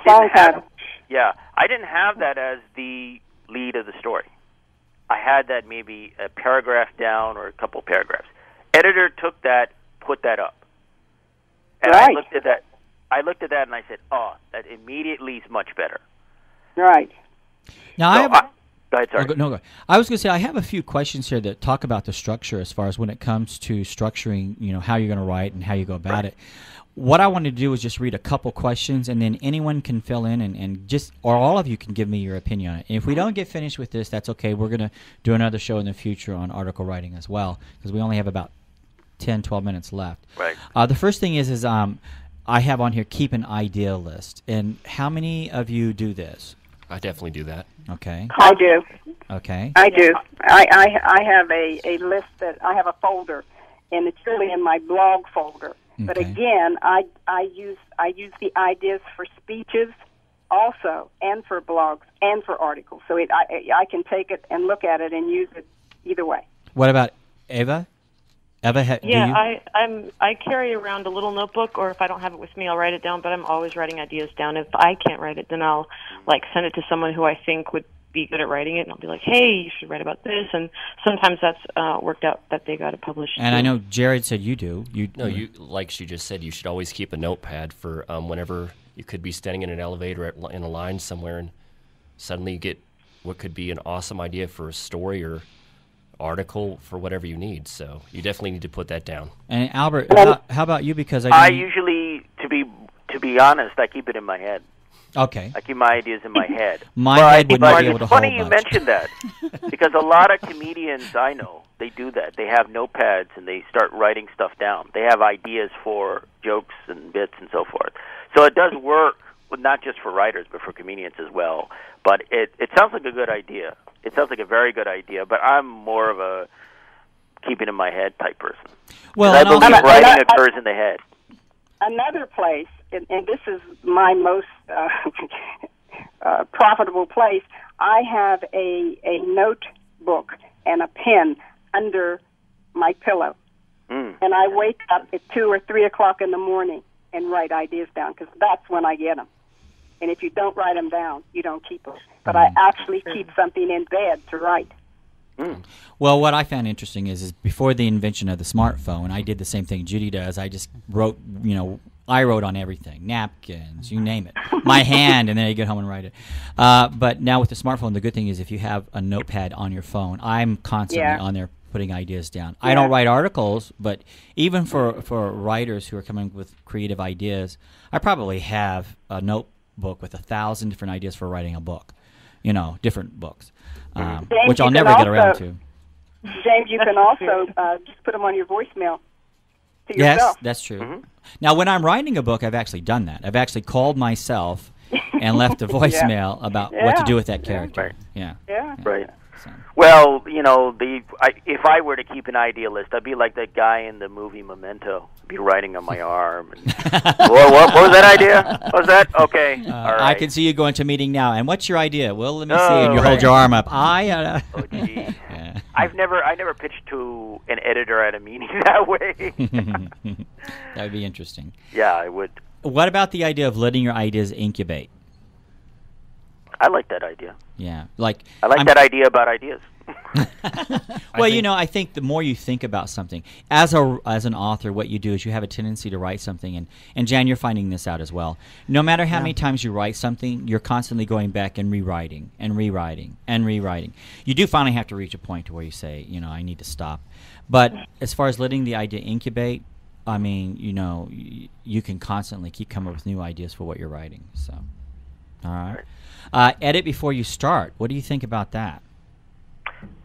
didn't have that as the lead of the story. I had that maybe a paragraph down or a couple paragraphs. Editor took that, put that up. And I looked at that and I said, that immediately is much better. Right. Now, go ahead, sorry. Go. I was going to say, I have a few questions here that talk about the structure as far as when it comes to structuring, how you're going to write and how you go about it. What I wanted to do is just read a couple questions, and then anyone can fill in or all of you can give me your opinion on it. And if we don't get finished with this, that's okay. We're going to do another show in the future on article writing as well, because we only have about 10, 12 minutes left. Right. The first thing is I have on here, keep an idea list. And how many of you do this? I definitely do that. Okay. I do. Okay. I do. I have a list that I have a folder, and it's really in my blog folder. Okay. But again, I use the ideas for speeches also, and for blogs, and for articles. So I can take it and look at it and use it either way. What about Eva? I carry around a little notebook, or if I don't have it with me, I'll write it down, but I'm always writing ideas down. If I can't write it, then I'll send it to someone who I think would be good at writing it, and I'll be like, hey, you should write about this, and sometimes that's worked out that they got it published. And I know Jarred said you do. You like she just said, you should always keep a notepad for whenever you could be standing in an elevator in a line somewhere, and suddenly you get what could be an awesome idea for a story or article for whatever you need. So you definitely need to put that down. And Albert, how about you? Because I usually, to be honest, I keep it in my head. Okay. I keep my ideas in my head. My head would not be able to hold It's funny you much. mentioned that, because a lot of comedians I know, they do that. They have notepads and they start writing stuff down. They have ideas for jokes and bits and so forth. So it does work, not just for writers, but for comedians as well. But it sounds like a good idea. It sounds like a very good idea, but I'm more of a keeping in my head type person. Well, I believe writing occurs in the head. Another place, and this is my most profitable place, I have a notebook and a pen under my pillow. And I wake up at 2 or 3 o'clock in the morning and write ideas down, because that's when I get them. And if you don't write them down, you don't keep them. But I actually keep something in bed to write. Well, what I found interesting is before the invention of the smartphone, I did the same thing Judy does. I just wrote, I wrote on everything, napkins, you name it, my hand, and then I get home and write it. But now with the smartphone, the good thing is if you have a notepad on your phone, I'm constantly on there putting ideas down. I don't write articles, but even for writers who are coming with creative ideas, I probably have a notebook with 1,000 different ideas for writing a book, different books, which I'll never get around to. James, you can also just put them on your voicemail to yourself. Yes, that's true. Now, when I'm writing a book, I've actually done that. I've actually called myself and left a voicemail about what to do with that character. Yeah. Right. So. Well, if I were to keep an idea list, I'd be like that guy in the movie Memento. I'd be writing on my arm. And, what was that idea? What was that? Okay. All right. I can see you going to a meeting now. And what's your idea? Well, let me see. And you hold your arm up. Oh, gee. Yeah. I never pitched to an editor at a meeting that way. That would be interesting. Yeah, I would. What about the idea of letting your ideas incubate? I like that idea. Yeah, I like that idea about ideas. Well, I think the more you think about something, as an author, what you do is you have a tendency to write something, and Jan, you're finding this out as well. No matter how many times you write something, you're constantly going back and rewriting and rewriting and rewriting. You do finally have to reach a point to where you say, I need to stop. But as far as letting the idea incubate, I mean, you can constantly keep coming up with new ideas for what you're writing. So, all right. Edit before you start. What do you think about that?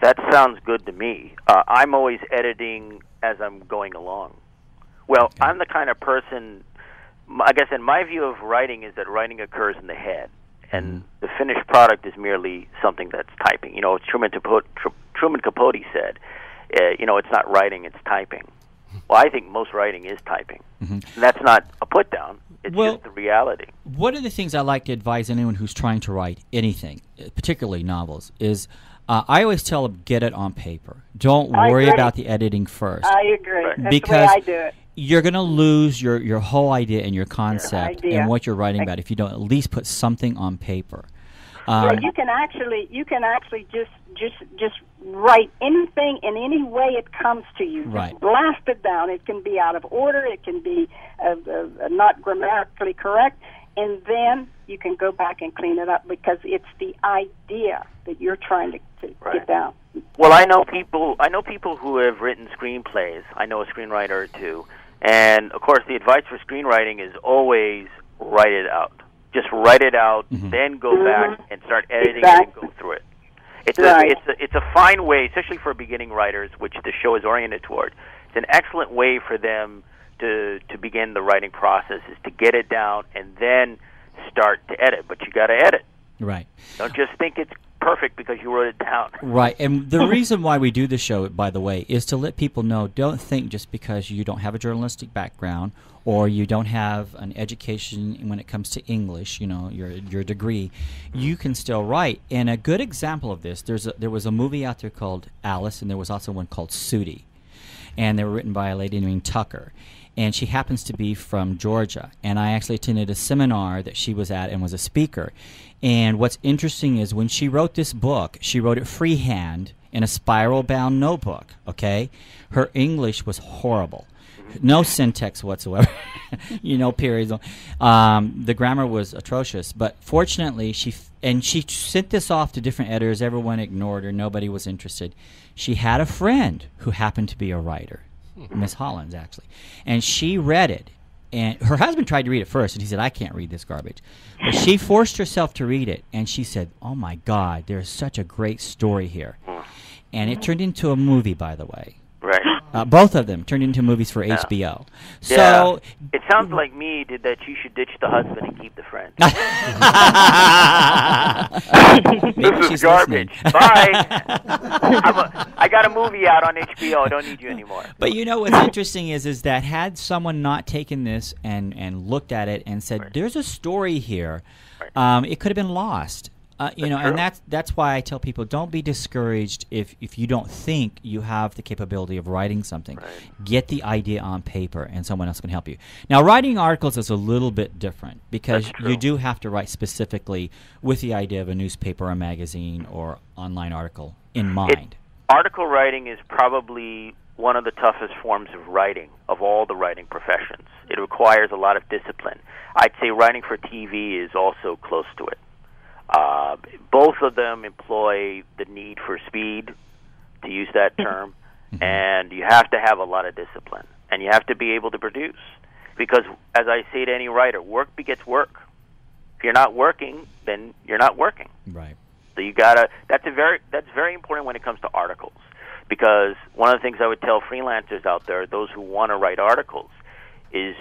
That sounds good to me. I'm always editing as I'm going along. Well, okay. I'm the kind of person, I guess in my view of writing is that writing occurs in the head, and the finished product is merely something that's typing. Truman Capote said, it's not writing, it's typing. Well, I think most writing is typing. And that's not a put down. It's just the reality. One of the things I like to advise anyone who's trying to write anything, particularly novels, is I always tell them, get it on paper. Don't worry about the editing first. I agree. Right. That's because the way I do it. You're going to lose your whole idea and your concept and what you're writing about if you don't at least put something on paper. You can actually just write anything in any way it comes to you. Right. Just blast it down. It can be out of order. It can be not grammatically correct, and then you can go back and clean it up because it's the idea that you're trying to get down. Well, I know people who have written screenplays. I know a screenwriter or two, and of course, the advice for screenwriting is always write it out. Just write it out, then go back and start editing it and go through it. It's a fine way, especially for beginning writers, which the show is oriented toward. It's an excellent way for them to begin the writing process, is to get it down and then start to edit. But you got to edit. Right. Don't just think it's perfect because you wrote it down. Right. And the reason why we do this show, by the way, is to let people know, don't think just because you don't have a journalistic background or you don't have an education when it comes to English, your degree, you can still write. And a good example of this, there was a movie out there called Alice, and there was also one called Sudi. And they were written by a lady named Tucker. And she happens to be from Georgia. And I actually attended a seminar that she was at and was a speaker. And what's interesting is when she wrote this book, she wrote it freehand in a spiral-bound notebook, okay? Her English was horrible. No syntax whatsoever. Periods. The grammar was atrocious. But fortunately, she sent this off to different editors. Everyone ignored her. Nobody was interested. She had a friend who happened to be a writer, Miss Hollins, actually. And she read it. And her husband tried to read it first, and he said, I can't read this garbage. But she forced herself to read it, and she said, oh, my God, there's such a great story here. And it turned into a movie, by the way. Right. Both of them turned into movies for HBO. So yeah. It sounds like me did that you should ditch the husband and keep the friend. This is garbage. Bye. I got a movie out on HBO. I don't need you anymore. But what's interesting is that had someone not taken this and looked at it and said, there's a story here, it could have been lost. And that's why I tell people, don't be discouraged if you don't think you have the capability of writing something. Right. Get the idea on paper, and someone else can help you. Now, writing articles is a little bit different because you do have to write specifically with the idea of a newspaper, a magazine, or online article in mind. Article writing is probably one of the toughest forms of writing of all the writing professions. It requires a lot of discipline. I'd say writing for TV is also close to it. Both of them employ the need for speed, to use that term, and you have to have a lot of discipline, and you have to be able to produce. Because, as I say to any writer, work begets work. If you're not working, then you're not working. Right. So you gotta. That's very important when it comes to articles, because one of the things I would tell freelancers out there, those who want to write articles, is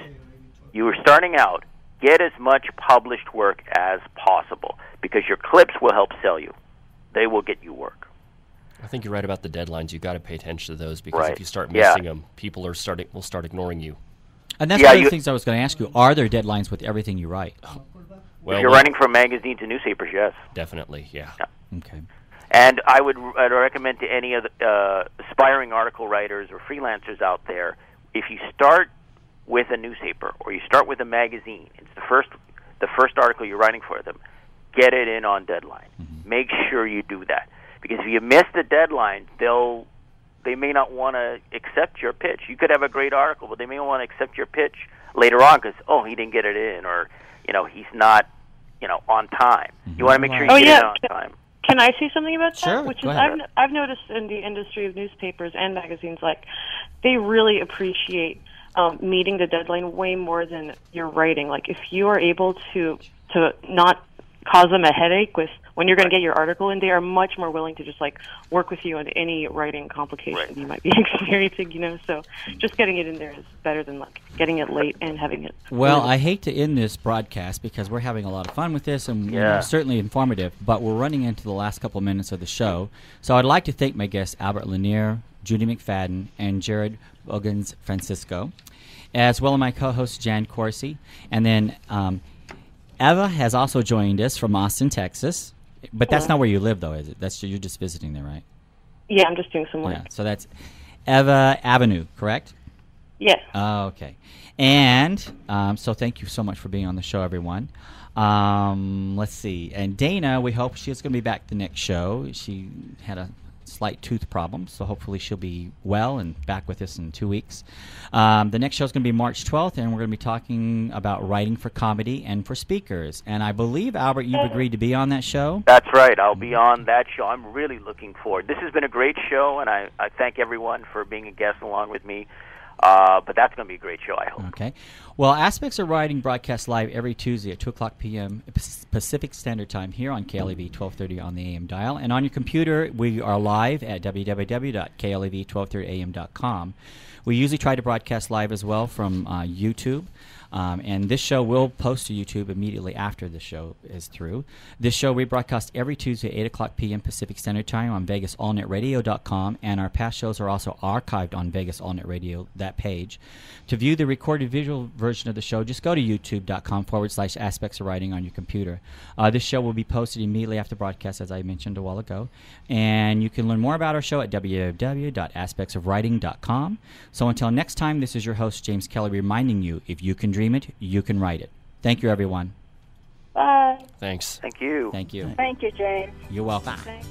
you are starting out. Get as much published work as possible, because your clips will help sell you. They will get you work. I think you're right about the deadlines. You've got to pay attention to those, because if you start missing them, people will start ignoring you. And that's one of the things I was going to ask you. Are there deadlines with everything you write? Well, if you're writing for magazines and newspapers, yes. Definitely, yeah. Okay. And I'd recommend to any of the aspiring article writers or freelancers out there, if you start with a newspaper or you start with a magazine, it's the first article you're writing for them, get it in on deadline. Make sure you do that, because if you miss the deadline, they may not want to accept your pitch. You could have a great article, but they may want to accept your pitch later on because he didn't get it in, or he's not on time. You want to make sure you get it on time. Can I say something about that? Sure, Which go is, ahead. I've noticed in the industry of newspapers and magazines, they really appreciate meeting the deadline way more than your writing. Like, if you are able to not cause them a headache with when you're going to get your article in, they are much more willing to just work with you on any writing complication you might be experiencing. So just getting it in there is better than getting it late and having it. Well, I hate to end this broadcast because we're having a lot of fun with this and certainly informative, but we're running into the last couple of minutes of the show. So I'd like to thank my guests, Albert Lanier, Judy McFadden, and Jarred Bogens-Francisco, as well as my co-host, Jan Corsi. And then Eva has also joined us from Austin, Texas. But that's not where you live, though, is it? You're just visiting there, right? Yeah, I'm just doing some work. Yeah, so that's Eva Avenue, correct? Yes. Oh, okay. And so thank you so much for being on the show, everyone. Let's see. And Dana, we hope she's going to be back the next show. She had a slight tooth problem, so hopefully she'll be well and back with us in 2 weeks. The next show is going to be March 12th, and we're going to be talking about writing for comedy and for speakers. And I believe, Albert, you've agreed to be on that show? That's right. I'll be on that show. I'm really looking forward. This has been a great show, and I thank everyone for being a guest along with me. But that's going to be a great show, I hope. Okay. Well, Aspects of Writing broadcasts live every Tuesday at 2 o'clock p.m. Pacific Standard Time here on KLEV 1230 on the AM dial. And on your computer, we are live at www.klev1230am.com. We usually try to broadcast live as well from YouTube. And this show will post to YouTube immediately after the show is through. This show we broadcast every Tuesday at 8 o'clock p.m. Pacific Standard Time on VegasAllNetRadio.com, and our past shows are also archived on Vegas Allnet Radio, that page. To view the recorded visual version of the show, just go to youtube.com/Aspects of Writing on your computer. This show will be posted immediately after broadcast, as I mentioned a while ago. And you can learn more about our show at www.aspectsofwriting.com. So until next time, this is your host, James Kelly, reminding you, if you can dream it, you can write it. Thank you, everyone. Bye. Thanks. Thank you. Thank you. Thank you, James. You're welcome. Thanks.